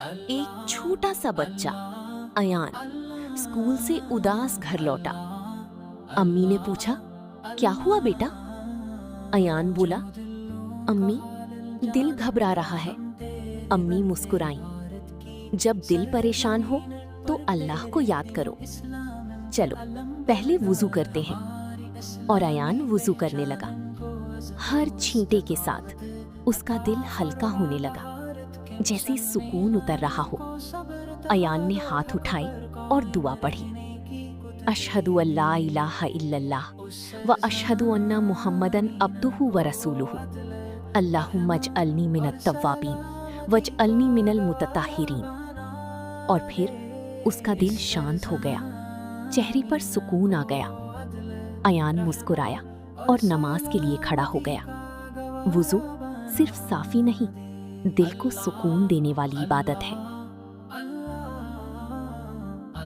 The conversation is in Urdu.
ایک چھوٹا سا بچہ ایان اسکول سے اداس گھر لوٹا۔ امی نے پوچھا، کیا ہوا بیٹا؟ ایان بولا، امی دل گھبرا رہا ہے۔ امی مسکرائیں، جب دل پریشان ہو تو اللہ کو یاد کرو۔ چلو پہلے وضو کرتے ہیں۔ اور ایان وضو کرنے لگا۔ ہر چھینٹے کے ساتھ اس کا دل ہلکا ہونے لگا، جیسے سکون اتر رہا ہو۔ ایان نے ہاتھ اٹھائے اور دعا پڑھی، اشہد ان لا الہ الا اللہ و اشہد ان محمدن عبدہ و رسولہ، اللہم اجعلنی من التوابین واجعلنی من المتطہرین۔ اور پھر اس کا دل شانت ہو گیا، چہرے پر سکون آ گیا۔ ایان مسکرایا اور نماز کے لیے کھڑا ہو گیا۔ وضو صرف صافی نہیں، دل کو سکون دینے والی عبادت ہے۔